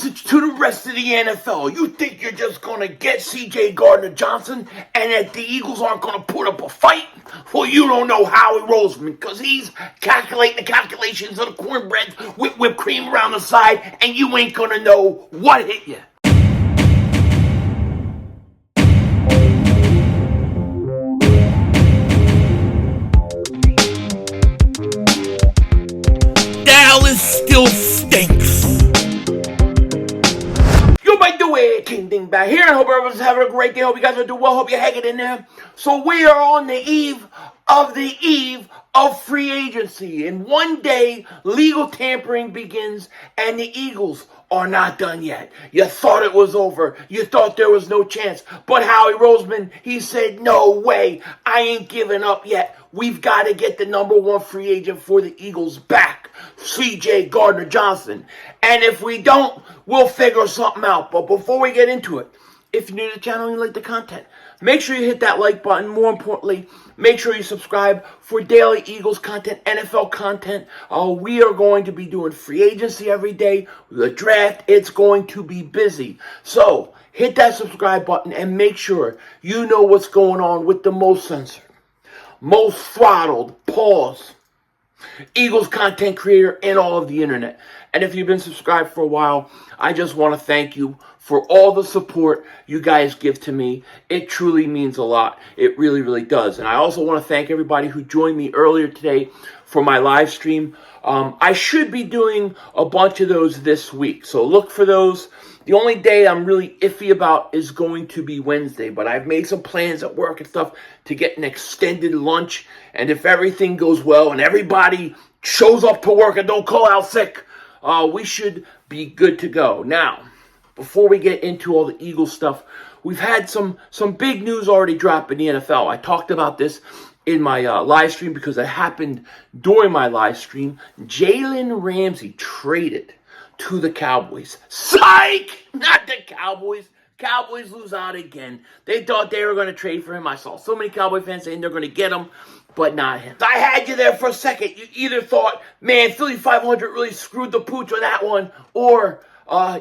message to the rest of the NFL. You think you're just going to get CJ Gardner-Johnson and that the Eagles aren't going to put up a fight? Well, you don't know Howie Roseman because he's calculating the calculations of the cornbread with whipped cream around the side, and you ain't going to know what hit you. Dallas still stinks. King Dingbat here. I hope everyone's having a great day. Hope you guys are doing well. Hope you're hanging in there. So we are on the eve of free agency. In one day, legal tampering begins, and the Eagles are not done yet. You thought it was over. You thought there was no chance. But Howie Roseman, he said, no way. I ain't giving up yet. We've got to get the number one free agent for the Eagles back, CJ Gardner-Johnson. And if we don't, we'll figure something out. But before we get into it, if you're new to the channel and you like the content, make sure you hit that like button. More importantly, make sure you subscribe for daily Eagles content, NFL content. We are going to be doing free agency every day. The draft, it's going to be busy. So hit that subscribe button and make sure you know what's going on with the most censored, most throttled, pause, Eagles content creator in all of the internet. And if you've been subscribed for a while, I just want to thank you for all the support you guys give to me. It truly means a lot. It really, really does. And I also want to thank everybody who joined me earlier today for my live stream. I should be doing a bunch of those this week, so look for those. The only day I'm really iffy about is going to be Wednesday, but I've made some plans at work and stuff to get an extended lunch, and if everything goes well and everybody shows up to work and don't call out sick, we should be good to go. Now, before we get into all the Eagles stuff, we've had some big news already drop in the NFL. I talked about this in my live stream because it happened during my live stream. Jalen Ramsey traded to the Cowboys. Psych! Not the Cowboys. Cowboys lose out again. They thought they were going to trade for him. I saw so many Cowboy fans saying they're going to get him, but not him. I had you there for a second. You either thought, man, Philly 500 really screwed the pooch on that one, or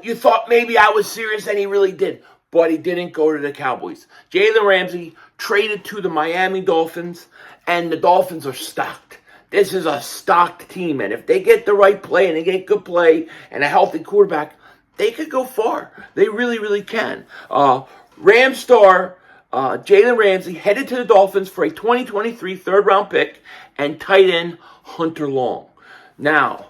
you thought maybe I was serious and he really did. But he didn't go to the Cowboys. Jalen Ramsey traded to the Miami Dolphins, and the Dolphins are stocked. This is a stocked team, and if they get the right play and they get good play and a healthy quarterback, they could go far. They really, really can. Ram star Jalen Ramsey headed to the Dolphins for a 2023 third-round pick and tight end Hunter Long. Now,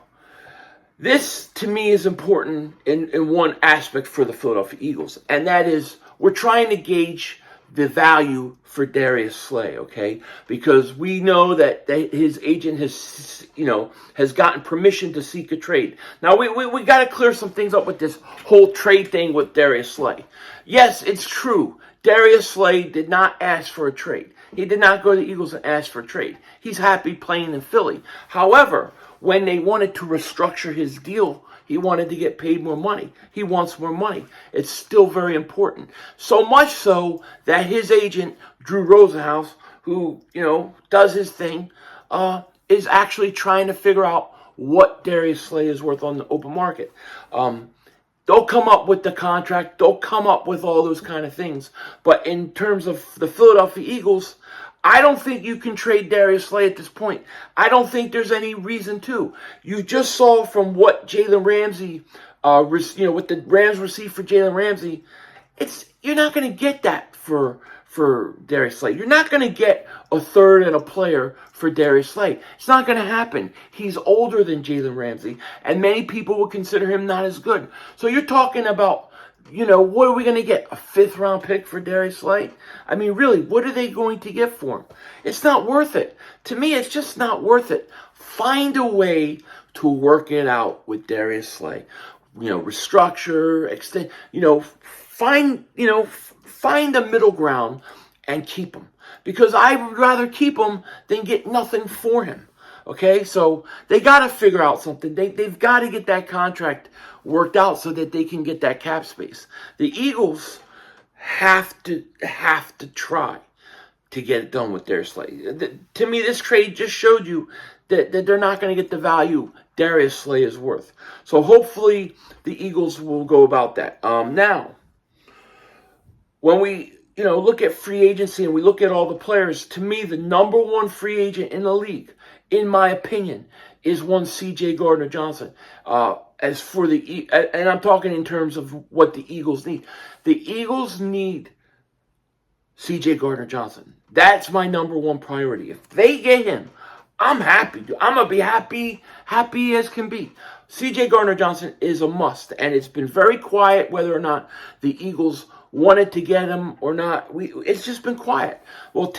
this, to me, is important in one aspect for the Philadelphia Eagles, and that is we're trying to gauge the value for Darius Slay, okay? Because we know that his agent has gotten permission to seek a trade. Now, we got to clear some things up with this whole trade thing with Darius Slay. Yes, it's true. Darius Slay did not ask for a trade. He did not go to the Eagles and ask for a trade. He's happy playing in Philly. However, when they wanted to restructure his deal, he wanted to get paid more money. He wants more money. It's still very important. So much so that his agent, Drew Rosenhaus, who, does his thing, is actually trying to figure out what Darius Slay is worth on the open market. They'll come up with the contract. They'll come up with all those kind of things. But in terms of the Philadelphia Eagles, I don't think you can trade Darius Slay at this point. I don't think there's any reason to. You just saw from what Jalen Ramsey, what the Rams received for Jalen Ramsey, you're not going to get that for Darius Slay. You're not going to get a third and a player for Darius Slay. It's not going to happen. He's older than Jalen Ramsey, and many people would consider him not as good. So you're talking about, what are we going to get? A fifth-round pick for Darius Slay? I mean, really, what are they going to get for him? It's not worth it. To me, it's just not worth it. Find a way to work it out with Darius Slay. Restructure, extend, find a middle ground and keep him. Because I would rather keep him than get nothing for him. Okay, so they got to figure out something. They've got to get that contract worked out so that they can get that cap space. The Eagles have to try to get it done with Darius Slay. To me, this trade just showed you that they're not going to get the value Darius Slay is worth. So hopefully the Eagles will go about that. Now, when we look at free agency and we look at all the players, to me the number one free agent in the league, in my opinion, is one C.J. Gardner-Johnson. As for and I'm talking in terms of what the Eagles need. The Eagles need C.J. Gardner-Johnson. That's my number one priority. If they get him, I'm happy. I'm going to be happy as can be. C.J. Gardner-Johnson is a must, and it's been very quiet whether or not the Eagles wanted to get him or not. It's just been quiet. Well,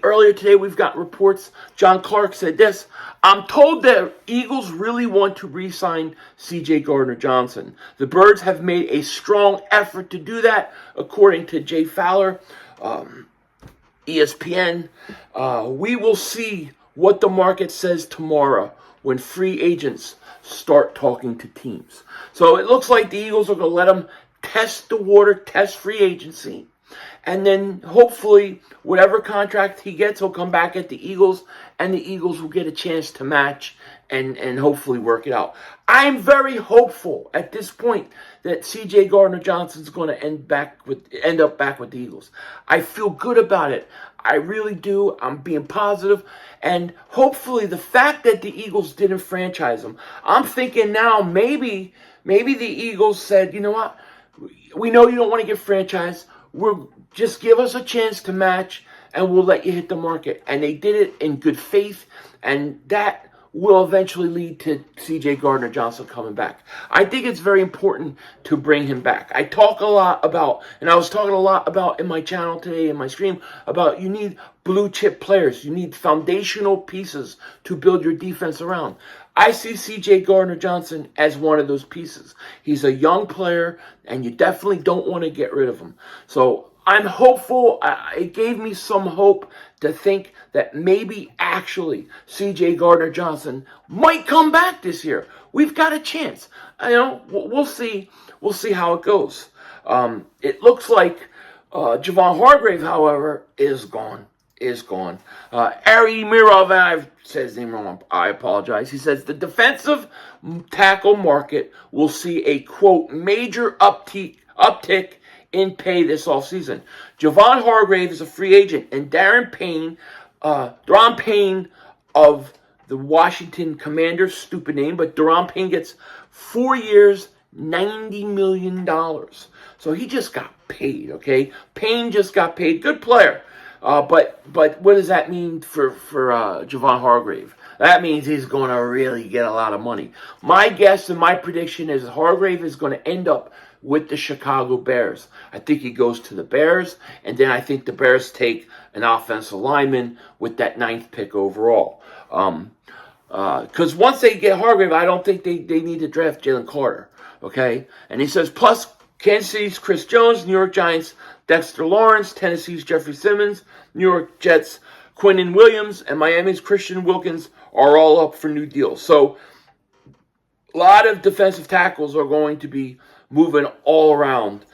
earlier today, we've got reports. John Clark said this: I'm told that Eagles really want to re-sign C.J. Gardner-Johnson. The Birds have made a strong effort to do that, according to Jay Fowler, ESPN. We will see what the market says tomorrow when free agents start talking to teams. So it looks like the Eagles are going to let him test the water, test free agency, and then hopefully whatever contract he gets, he'll come back at the Eagles, and the Eagles will get a chance to match and hopefully work it out. I'm very hopeful at this point that C.J. Gardner-Johnson's going to end up back with the Eagles. I feel good about it. I really do. I'm being positive. And hopefully the fact that the Eagles didn't franchise him, I'm thinking now maybe the Eagles said, you know what, we know you don't want to get franchised. Just give us a chance to match, and we'll let you hit the market. And they did it in good faith, and that will eventually lead to C.J. Gardner-Johnson coming back. I think it's very important to bring him back. I talk a lot about, and I was talking a lot about in my channel today, in my stream, about you need blue chip players. You need foundational pieces to build your defense around. I see C.J. Gardner-Johnson as one of those pieces. He's a young player, and you definitely don't want to get rid of him. So I'm hopeful. It gave me some hope to think that maybe actually C.J. Gardner-Johnson might come back this year. We've got a chance. We'll see. We'll see how it goes. It looks like Javon Hargrave, however, is gone. Ari Mirov, I've said his name wrong, I apologize. He says the defensive tackle market will see a, quote, major uptick in pay this offseason. Javon Hargrave is a free agent, and Daron Payne of the Washington Commanders, stupid name, but Daron Payne gets 4 years, $90 million. So he just got paid, okay? Payne just got paid. Good player. But what does that mean for Javon Hargrave? That means he's going to really get a lot of money. My guess and my prediction is Hargrave is going to end up with the Chicago Bears. I think he goes to the Bears, and then I think the Bears take an offensive lineman with that 9th pick overall. Because once they get Hargrave, I don't think they need to draft Jalen Carter. Okay? And he says, plus Kansas City's Chris Jones, New York Giants' Dexter Lawrence, Tennessee's Jeffrey Simmons, New York Jets' Quinnen Williams, and Miami's Christian Wilkins are all up for new deals. So a lot of defensive tackles are going to be moving all around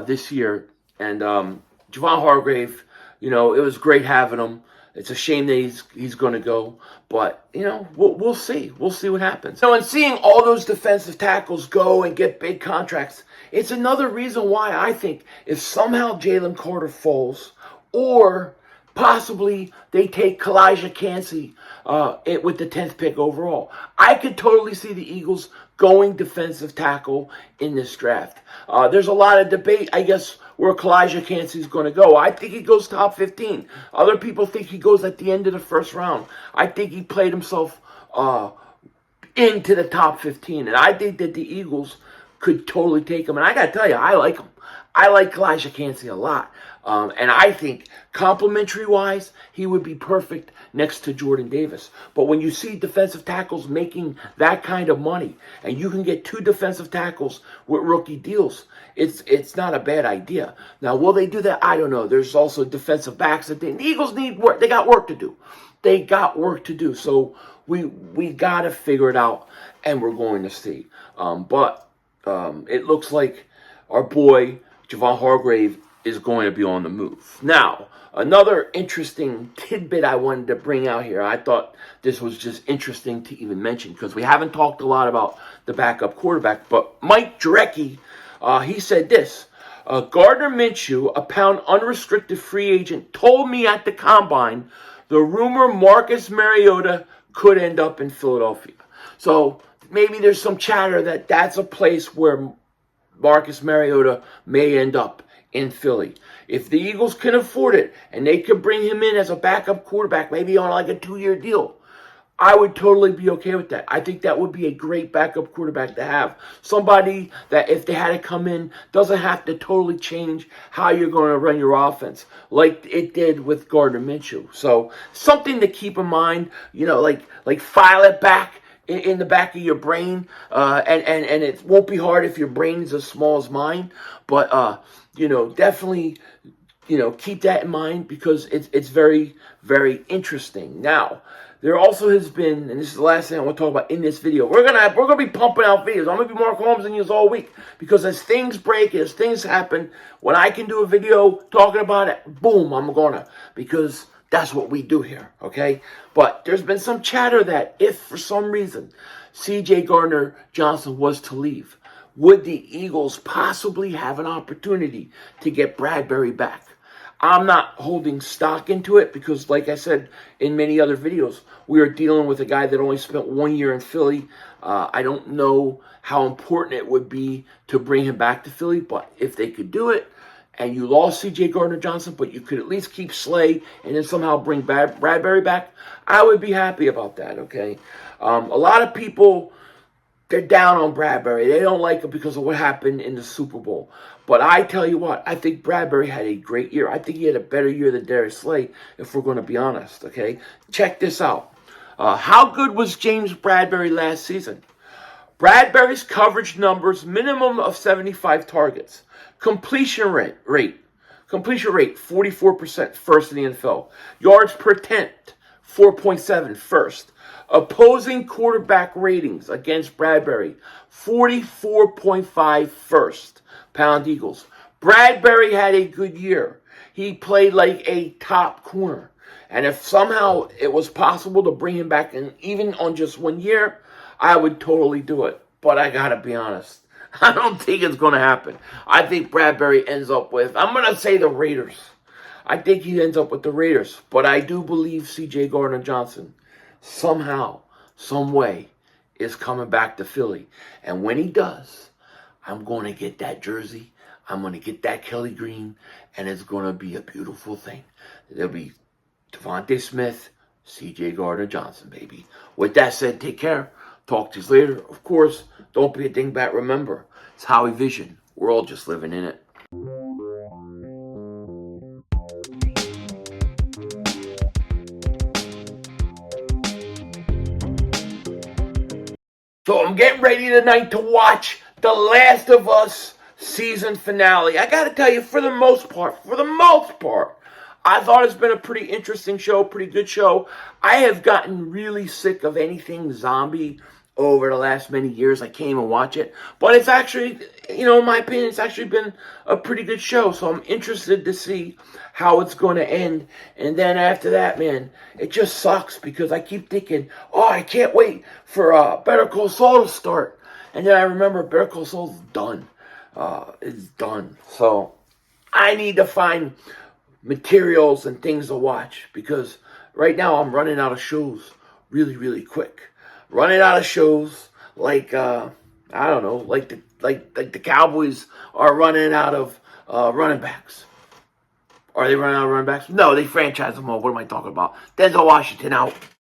this year. And Javon Hargrave, it was great having him. It's a shame that he's going to go. But, we'll see. We'll see what happens. And seeing all those defensive tackles go and get big contracts, it's another reason why I think if somehow Jalen Carter falls, or possibly they take Kalijah Kancey with the 10th pick overall, I could totally see the Eagles going defensive tackle in this draft. There's a lot of debate, I guess, where Kalijah Kancey is going to go. I think he goes top 15. Other people think he goes at the end of the first round. I think he played himself into the top 15, and I think that the Eagles could totally take him. And I got to tell you, I like him. I like Kalijah Kancey a lot. And I think complimentary-wise, he would be perfect next to Jordan Davis. But when you see defensive tackles making that kind of money, and you can get 2 defensive tackles with rookie deals, it's not a bad idea. Now, will they do that? I don't know. There's also defensive backs. The Eagles need work. They got work to do. So we got to figure it out, and we're going to see. But it looks like our boy Javon Hargrave is going to be on the move. Now, another interesting tidbit I wanted to bring out here. I thought this was just interesting to even mention because we haven't talked a lot about the backup quarterback. But Mike Drecke, he said this. Gardner Minshew, a pound unrestricted free agent, told me at the Combine the rumor Marcus Mariota could end up in Philadelphia. So maybe there's some chatter that that's a place where Marcus Mariota may end up in Philly. If the Eagles can afford it and they could bring him in as a backup quarterback, maybe on like a 2-year deal, I would totally be okay with that. I think that would be a great backup quarterback to have. Somebody that if they had to come in, doesn't have to totally change how you're going to run your offense like it did with Gardner Minshew. So something to keep in mind, like file it back in the back of your brain, and it won't be hard if your brain is as small as mine, but definitely keep that in mind because it's very, very interesting. Now, there also has been, and this is the last thing I want to talk about in this video. We're gonna be pumping out videos. I'm gonna be Mark Holmes and you all week because as things break, as things happen, when I can do a video talking about it, boom, I'm gonna, because that's what we do here, okay? But there's been some chatter that if for some reason CJ Gardner-Johnson was to leave, would the Eagles possibly have an opportunity to get Bradberry back? I'm not holding stock into it because, like I said in many other videos, we are dealing with a guy that only spent 1 year in Philly. I don't know how important it would be to bring him back to Philly, but if they could do it, and you lost C.J. Gardner-Johnson, but you could at least keep Slay and then somehow bring Bradberry back, I would be happy about that, okay? A lot of people, they're down on Bradberry. They don't like it because of what happened in the Super Bowl. But I tell you what, I think Bradberry had a great year. I think he had a better year than Darius Slay, if we're going to be honest, okay? Check this out. How good was James Bradberry last season? Bradberry's coverage numbers, minimum of 75 targets. Completion rate, 44%, first in the NFL. Yards per attempt, 4.7, first. Opposing quarterback ratings against Bradberry, 44.5, first. Pound Eagles. Bradberry had a good year. He played like a top corner. And if somehow it was possible to bring him back, and even on just 1 year, I would totally do it. But I gotta be honest, I don't think it's going to happen. I think Bradberry ends up with, I'm going to say the Raiders. I think he ends up with the Raiders. But I do believe C.J. Gardner-Johnson somehow, some way, is coming back to Philly. And when he does, I'm going to get that jersey. I'm going to get that Kelly Green. And it's going to be a beautiful thing. There'll be Devontae Smith, C.J. Gardner-Johnson, baby. With that said, take care. Talk to you later. Of course, don't be a dingbat. Remember, it's Howie Vision. We're all just living in it. So I'm getting ready tonight to watch The Last of Us season finale. I got to tell you, for the most part, I thought it's been a pretty interesting show, pretty good show. I have gotten really sick of anything zombie over the last many years. I can't even watch it. But it's actually, in my opinion, it's actually been a pretty good show. So I'm interested to see how it's going to end. And then after that, man, it just sucks because I keep thinking, oh, I can't wait for Better Call Saul to start. And then I remember Better Call Saul's done. It's done. So I need to find materials and things to watch because right now I'm running out of shows really, really quick. Running out of shows like I don't know, like the Cowboys are running out of running backs. Are they running out of running backs? No, they franchise them all. What am I talking about? Denzel Washington out.